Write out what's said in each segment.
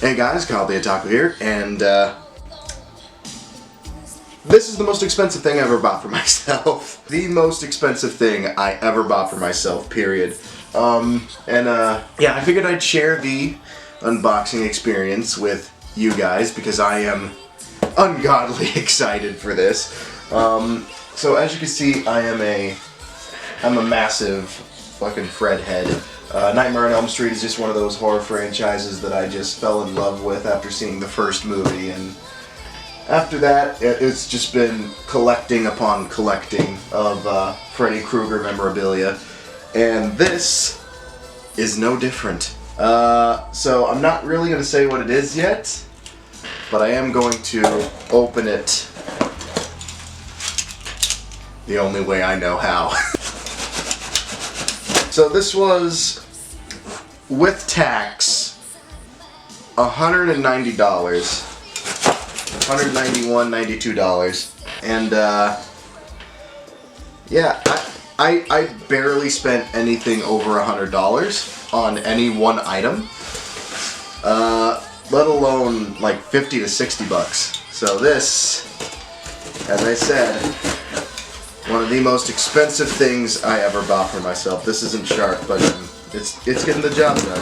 Hey guys, Kyle the Otaku here, and this is the most expensive thing I ever bought for myself. The most expensive thing I ever bought for myself, period. Yeah, I figured I'd share the unboxing experience with you guys because I am ungodly excited for this. So as you can see, I'm a massive fucking Fred head. Nightmare on Elm Street is just one of those horror franchises that I just fell in love with after seeing the first movie, and after that, it's just been collecting upon collecting of Freddy Krueger memorabilia, and this is no different. So I'm not really going to say what it is yet, but I am going to open it the only way I know how. So this was, with tax, $190, $191, $92, and yeah, I barely spent anything over $100 on any one item, let alone like 50 to 60 bucks. So this, as I said, one of the most expensive things I ever bought for myself. This isn't sharp, but it's getting the job done.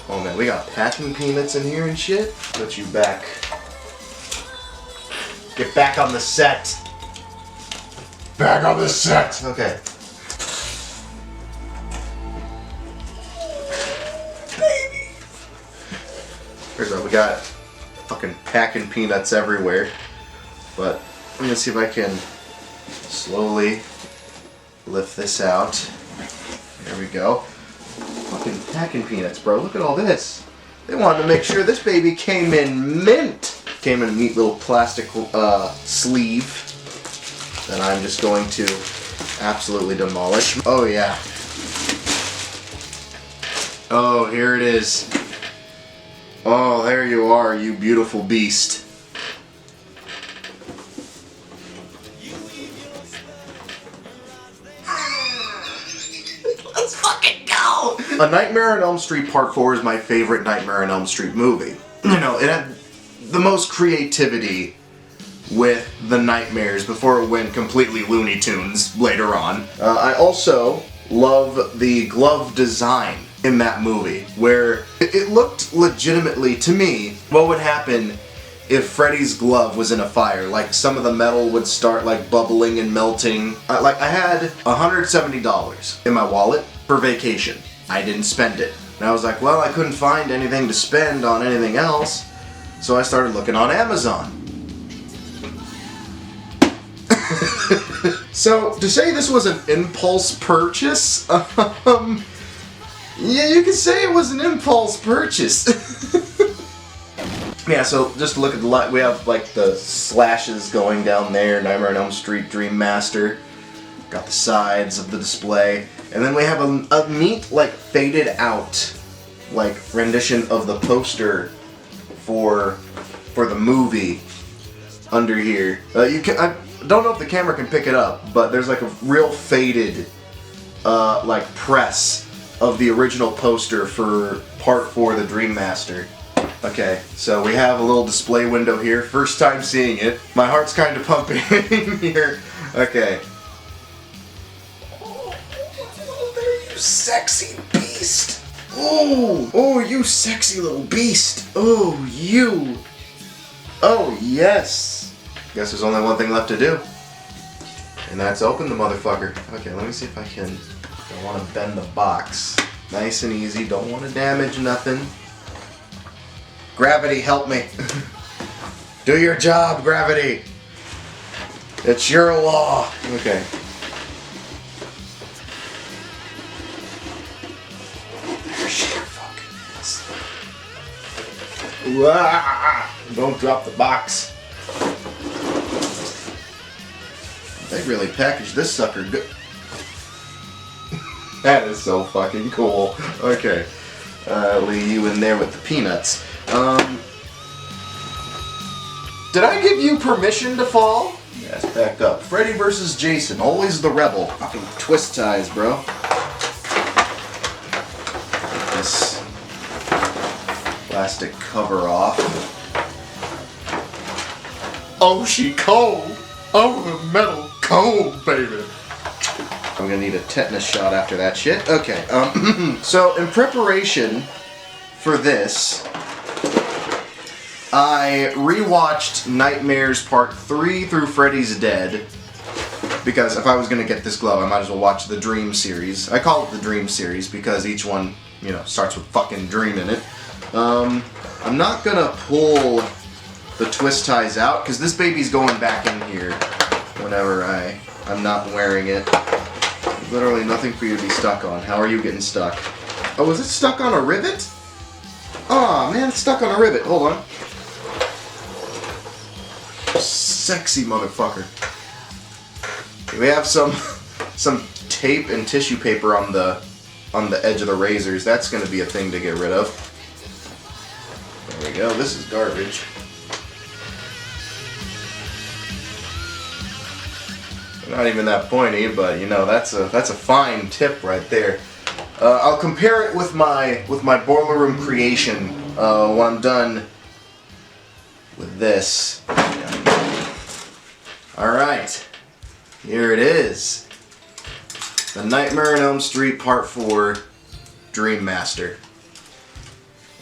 Oh man, we got packing peanuts in here and shit. Put you back. Get back on the set. Back on the set. Okay. Baby. Here's what we got. Fucking packing peanuts everywhere. But I'm gonna see if I can slowly lift this out. There we go. Fucking packing peanuts, bro. Look at all this. They wanted to make sure this baby came in mint. Came in a neat little plastic sleeve that I'm just going to absolutely demolish. Oh yeah. Oh, here it is. Oh, there you are, you beautiful beast. Let's fucking go! A Nightmare on Elm Street Part 4 is my favorite Nightmare on Elm Street movie. You know, it had the most creativity with the nightmares before it went completely Looney Tunes later on. I also love the glove design in that movie, where it looked legitimately, to me, what would happen if Freddy's glove was in a fire. Like, some of the metal would start like bubbling and melting. Like, I had $170 in my wallet for vacation. I didn't spend it. And I was like, well, I couldn't find anything to spend on anything else, so I started looking on Amazon. So, to say this was an impulse purchase, yeah, you can say it was an impulse purchase. Yeah, so just look at the light. We have like the slashes going down there, Nightmare on Elm Street, Dream Master. Got the sides of the display. And then we have a neat, like, faded out, like, rendition of the poster for the movie under here. I don't know if the camera can pick it up, but there's like a real faded, like, press of the original poster for Part 4, The Dream Master. Okay, so we have a little display window here. First time seeing it. My heart's kind of pumping here. Okay. Oh, there, you sexy beast. Oh, oh, you sexy little beast. Oh, you. Oh, yes. Guess there's only one thing left to do. And that's open the motherfucker. Okay, let me see if I can. I want to bend the box. Nice and easy. Don't want to damage nothing. Gravity, help me. Do your job, gravity. It's your law. Okay. There she fucking is. Don't drop the box. They really packaged this sucker good. That is so fucking cool. Okay. Leave you in there with the peanuts. Did I give you permission to fall? Yeah, it's backed up. Freddy versus Jason, always the rebel. Fucking twist ties, bro. plastic cover off. Oh, she cold. Oh, the metal cold, baby. I'm gonna need a tetanus shot after that shit. Okay, so in preparation for this, I rewatched Nightmares Part 3 through Freddy's Dead, because if I was gonna get this glove, I might as well watch the Dream series. I call it the Dream series because each one, you know, starts with fucking Dream in it. I'm not gonna pull the twist ties out, because this baby's going back in here whenever I'm not wearing it. Literally nothing for you to be stuck on. How are you getting stuck? Oh, is it stuck on a rivet? Aw, man, it's stuck on a rivet. Hold on. Sexy motherfucker. We have some tape and tissue paper on the edge of the razors. That's gonna be a thing to get rid of. There we go. This is garbage. Not even that pointy, but you know, that's a fine tip right there. I'll compare it with my boiler room creation when I'm done with this. All right, here it is. The Nightmare on Elm Street Part 4 Dream Master.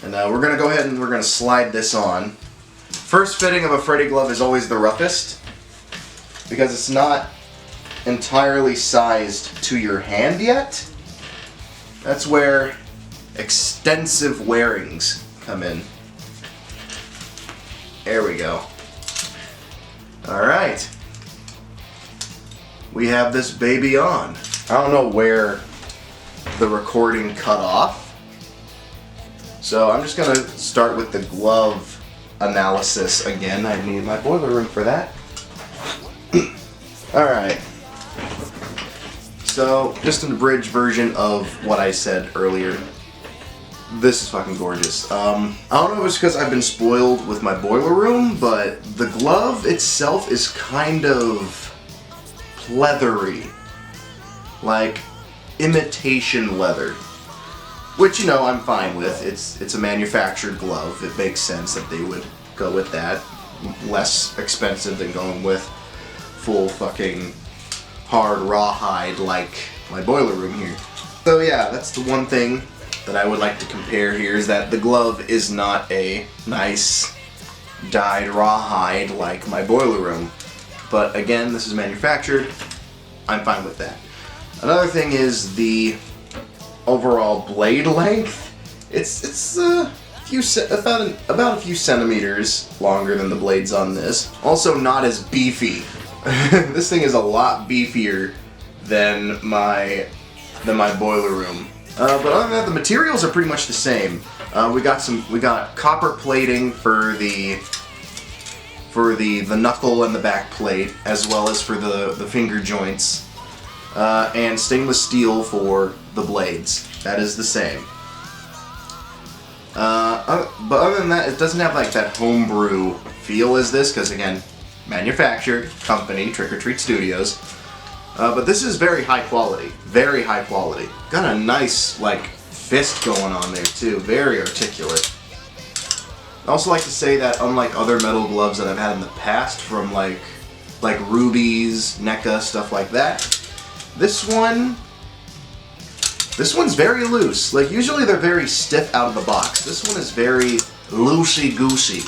And we're gonna go ahead and we're gonna slide this on. First fitting of a Freddy glove is always the roughest, because it's not entirely sized to your hand yet. That's where extensive wearings come in. There we go. Alright. We have this baby on. I don't know where the recording cut off, so I'm just gonna start with the glove analysis again. I need my boiler room for that. Alright. So, just an abridged version of what I said earlier. This is fucking gorgeous. I don't know if it's because I've been spoiled with my boiler room, but the glove itself is kind of pleathery. Like imitation leather. Which, you know, I'm fine with. It's a manufactured glove. It makes sense that they would go with that. Less expensive than going with full fucking hard rawhide like my boiler room here. So yeah, that's the one thing that I would like to compare here, is that the glove is not a nice dyed rawhide like my boiler room. But again, this is manufactured. I'm fine with that. Another thing is the overall blade length. It's about a few centimeters longer than the blades on this. Also not as beefy. This thing is a lot beefier than my boiler room. But other than that, the materials are pretty much the same. We got copper plating for the knuckle and the back plate, as well as for the finger joints, and stainless steel for the blades. That is the same. But other than that, it doesn't have like that homebrew feel as this, because again, manufactured company, Trick or Treat Studios. But this is very high quality. Very high quality. Got a nice, like, fist going on there, too. Very articulate. I also like to say that unlike other metal gloves that I've had in the past from, like Ruby's, NECA, stuff like that, this one's very loose. Like, usually they're very stiff out of the box. This one is very loosey-goosey.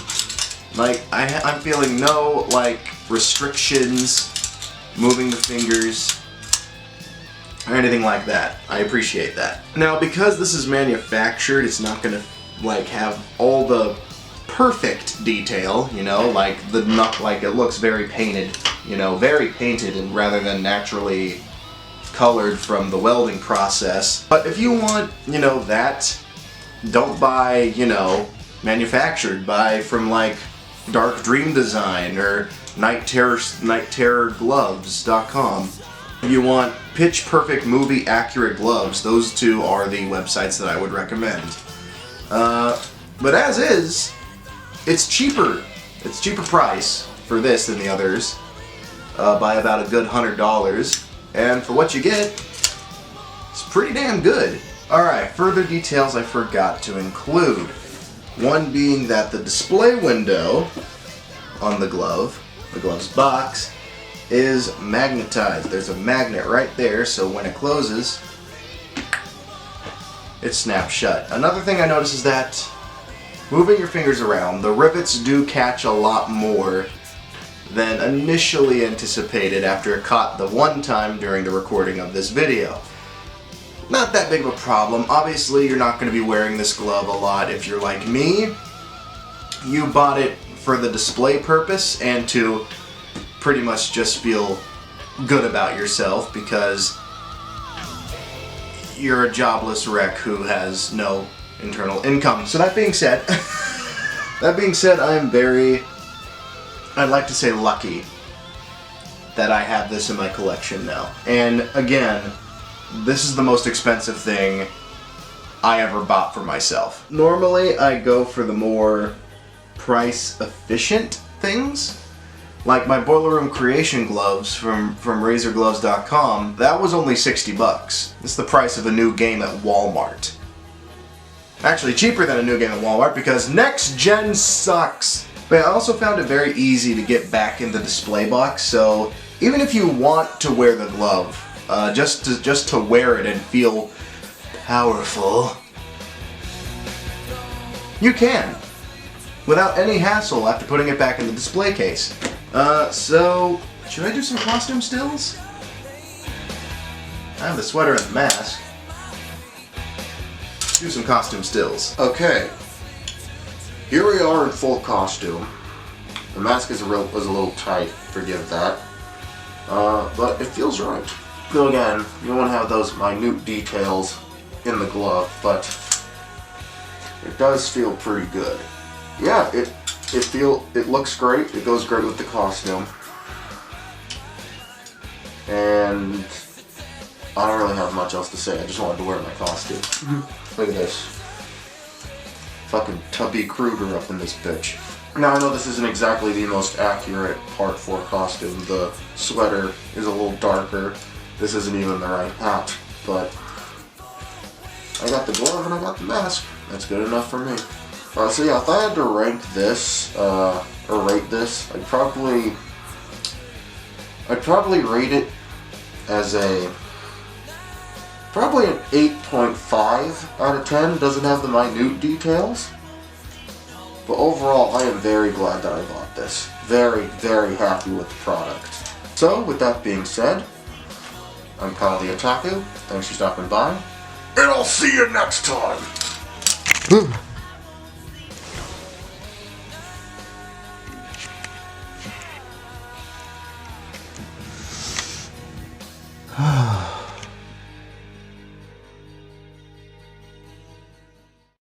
Like, I'm feeling no, like, restrictions, moving the fingers, or anything like that. I appreciate that. Now, because this is manufactured, it's not gonna, like, have all the perfect detail, you know, like it looks very painted, you know, very painted, and rather than naturally colored from the welding process. But if you want, you know, that, don't buy, you know, manufactured. Buy from, like, Dark Dream Design or nightterrorgloves.com. If you want pitch perfect movie accurate gloves, those two are the websites that I would recommend. But as is, it's cheaper. It's cheaper price for this than the others, by about a good $100. And for what you get, it's pretty damn good. Alright, further details I forgot to include. One being that the display window on the glove's box, is magnetized. There's a magnet right there, so when it closes, it snaps shut. Another thing I noticed is that moving your fingers around, the rivets do catch a lot more than initially anticipated after it caught the one time during the recording of this video. Not that big of a problem. Obviously, you're not going to be wearing this glove a lot if you're like me. You bought it for the display purpose and to pretty much just feel good about yourself because you're a jobless wreck who has no internal income. So that being said, I'd like to say lucky that I have this in my collection now. And again, this is the most expensive thing I ever bought for myself. Normally, I go for the more price-efficient things. Like my Boiler Room Creation gloves from RazorGloves.com, that was only 60 bucks. It's the price of a new game at Walmart. Actually, cheaper than a new game at Walmart because Next Gen sucks. But I also found it very easy to get back in the display box, so even if you want to wear the glove, just to wear it and feel powerful, you can, without any hassle after putting it back in the display case. So, should I do some costume stills? I have the sweater and the mask. Let's do some costume stills. Okay. Here we are in full costume. The mask is a little tight, forgive that. But it feels right. So again, you don't want to have those minute details in the glove, but it does feel pretty good. Yeah, it looks great. It goes great with the costume. And I don't really have much else to say. I just wanted to wear my costume. Look at this. Fucking Freddy Krueger up in this bitch. Now I know this isn't exactly the most accurate part 4 costume. The sweater is a little darker. This isn't even the right hat, but I got the glove and I got the mask. That's good enough for me. So yeah, if I had to rank this, or rate this, I'd probably rate it as probably an 8.5 out of 10. It doesn't have the minute details. But overall, I am very glad that I bought this. Very, very happy with the product. So, with that being said, I'm Kyle the Otaku. Thanks for stopping by. And I'll see you next time! Ah.